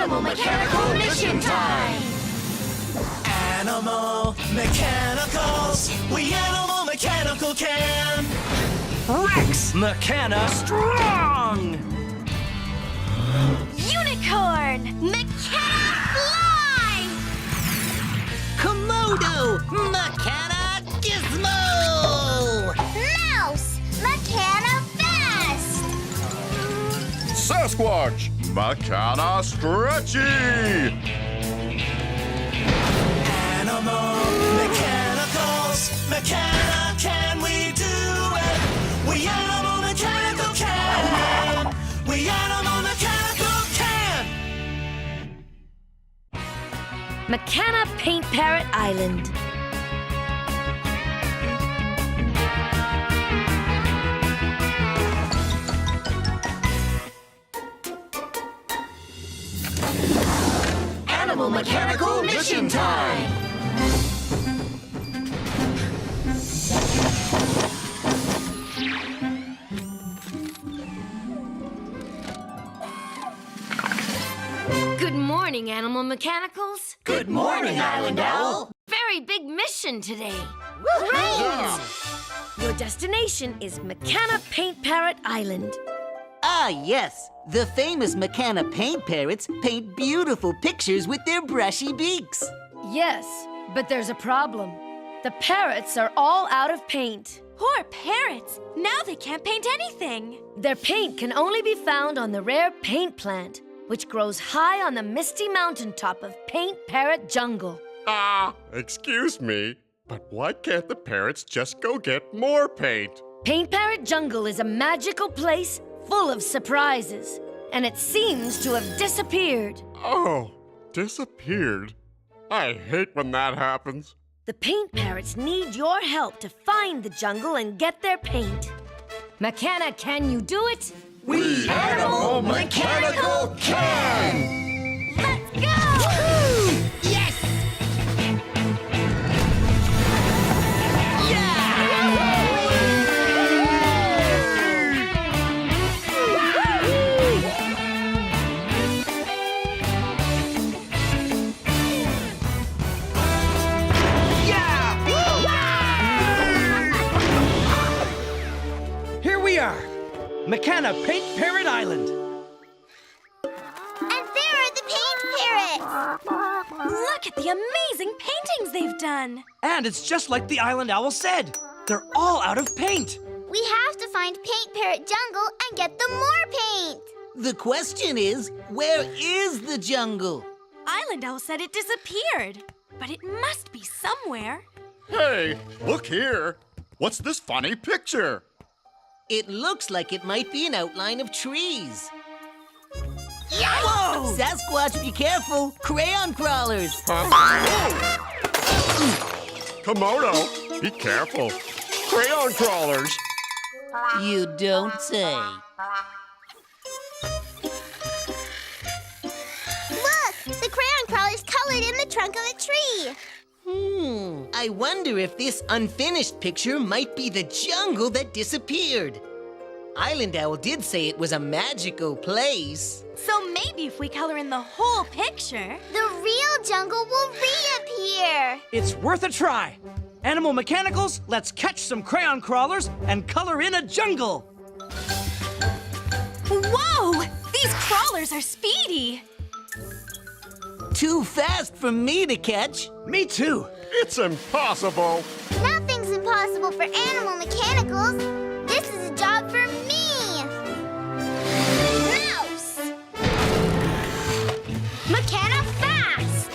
Animal Mechanical Mission Time! Animal Mechanicals, we Animal Mechanical can! Rex Mechana Strong! Unicorn! Mechana Fly! Komodo! Mechana Gizmo! Mouse! Mechana Fast! Sasquatch, Mechana Stretchy! Animal Mechanicals, Mechana can we do it? We Animal Mechanical can! We Animal Mechanical can! Mechana Paint Parrot Island. Animal Mechanical Mission Time! Good morning, Animal Mechanicals. Good morning, Island Owl! Very big mission today. Great! Your destination is Mechana Paint Parrot Island. Ah, yes. The famous Mechana paint parrots paint beautiful pictures with their brushy beaks. Yes, but there's a problem. The parrots are all out of paint. Poor parrots! Now they can't paint anything! Their paint can only be found on the rare paint plant, which grows high on the misty mountaintop of Paint Parrot Jungle. Excuse me, but why can't the parrots just go get more paint? Paint Parrot Jungle is a magical place full of surprises, and it seems to have disappeared. Oh, disappeared? I hate when that happens. The paint parrots need your help to find the jungle and get their paint. Mechana, can you do it? We Animal Mechanical can! Let's go! Yes! Here we are, Mechana Paint Parrot Island. And there are the paint parrots! Look at the amazing paintings they've done! And it's just like the Island Owl said. They're all out of paint. We have to find Paint Parrot Jungle and get them more paint! The question is, where is the jungle? Island Owl said it disappeared, but it must be somewhere. Hey, look here. What's this funny picture? It looks like it might be an outline of trees. Whoa! Sasquatch, be careful! Crayon crawlers! Komodo, be careful. Crayon crawlers. You don't say. Look! The crayon crawler's colored in the trunk of a tree. I wonder if this unfinished picture might be the jungle that disappeared. Island Owl did say it was a magical place. So maybe if we color in the whole picture, the real jungle will reappear. It's worth a try. Animal Mechanicals, let's catch some crayon crawlers and color in a jungle. Whoa! These crawlers are speedy. Too fast for me to catch. Me too. It's impossible. Nothing's impossible for Animal Mechanicals. This is a job for me. Mouse! Mechana Fast!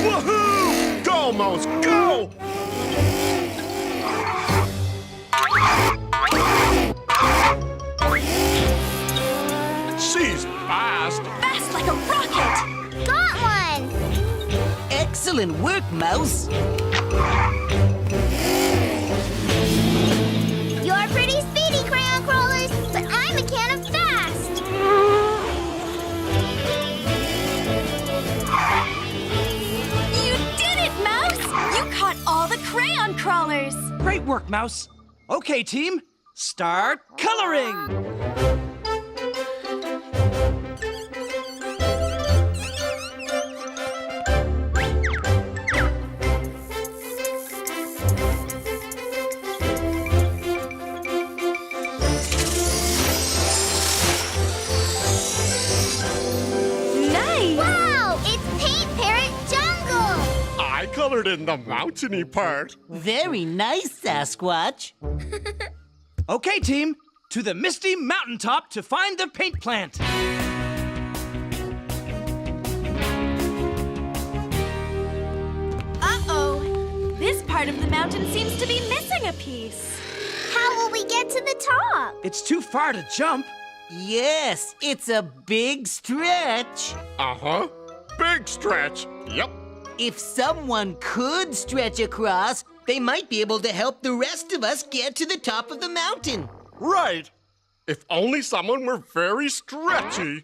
Woohoo! Go, Mouse, go! She's fast. Fast like a rocket! Got one! Excellent work, Mouse. You're pretty speedy, crayon crawlers, but I'm Mechana Fast! work, Mouse. Okay, team, start coloring. Nice! Wow! It's Paint Parrot Jungle! I colored in the mountainy part. Very nice, Sasquatch. Okay, team, to the misty mountaintop to find the paint plant. Uh-oh. This part of the mountain seems to be missing a piece. How will we get to the top? It's too far to jump. Yes, it's a big stretch. Uh-huh. Big stretch. Yep. If someone could stretch across, they might be able to help the rest of us get to the top of the mountain. Right. If only someone were very stretchy.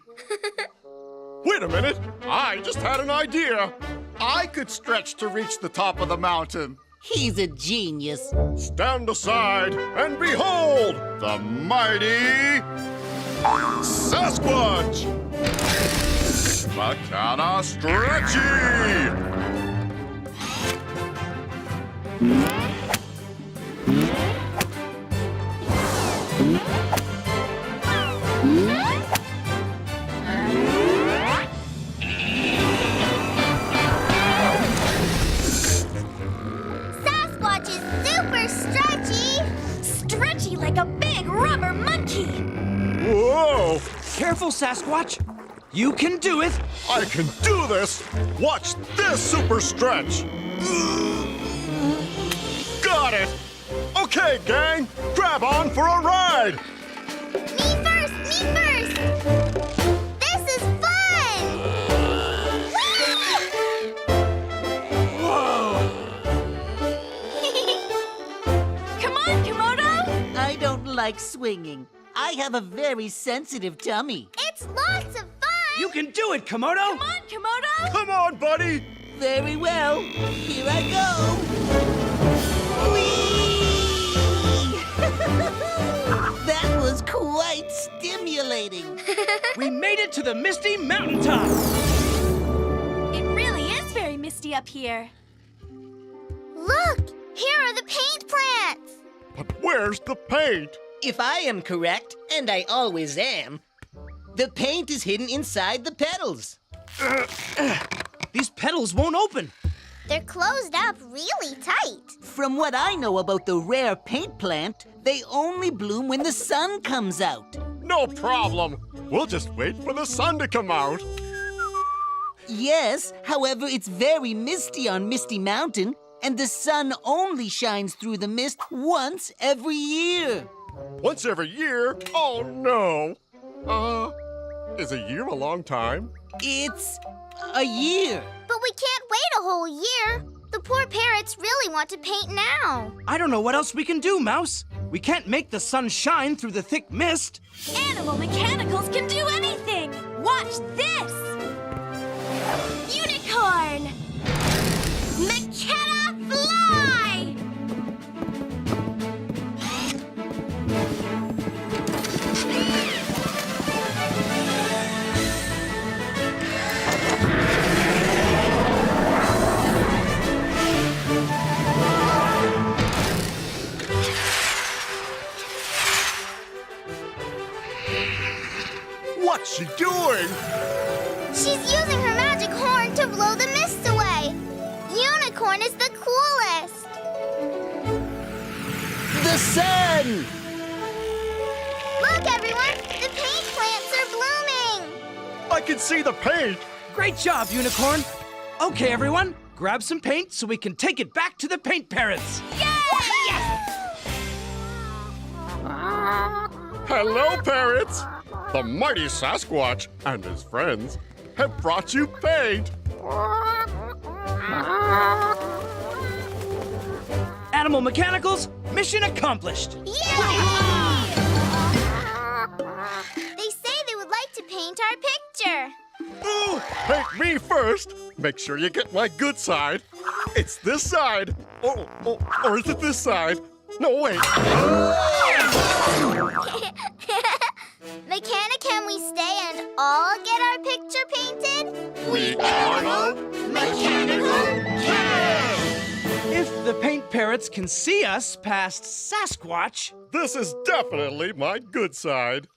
Wait a minute. I just had an idea. I could stretch to reach the top of the mountain. He's a genius. Stand aside and behold the mighty Sasquatch! Mechana Stretchy! Sasquatch is super stretchy! Stretchy like a big rubber monkey! Whoa! Careful, Sasquatch. You can do it. I can do this! Watch this super stretch! Got it! Okay, gang, grab on for a ride! Me first! Me first! This is fun! Come on, Komodo! I don't like swinging. I have a very sensitive tummy. It's lots of fun! You can do it, Komodo. Come on, Komodo! Come on, buddy! Very well. Here I go. Whee! That was quite stimulating. We made it to the misty mountaintop. It really is very misty up here. Look! Here are the paint plants! But where's the paint? If I am correct, and I always am, the paint is hidden inside the petals. These petals won't open. They're closed up really tight. From what I know about the rare paint plant, they only bloom when the sun comes out. No problem. We'll just wait for the sun to come out. Yes, however, it's very misty on Misty Mountain, and the sun only shines through the mist once every year. Once every year? Oh, no. Is a year a long time? It's a year. But we can't wait a whole year. The poor parrots really want to paint now. I don't know what else we can do, Mouse. We can't make the sun shine through the thick mist. Animal mechanicals can do anything. Watch this. Unicorn. Mechana fly. What's she doing? She's using her magic horn to blow the mist away. Unicorn is the coolest. The sun! Look, everyone. The paint plants are blooming. I can see the paint. Great job, Unicorn. Okay, everyone, grab some paint so we can take it back to the paint parrots. Hello, parrots. The mighty Sasquatch and his friends have brought you paint. Animal mechanicals, mission accomplished. Yay! They say they would like to paint our picture. Ooh, paint me first. Make sure you get my good side. It's this side. Or is it this side? No, wait. Mechana, can we stay and all get our picture painted? We animal mechanical can! If the paint parrots can see us past Sasquatch, This is definitely my good side.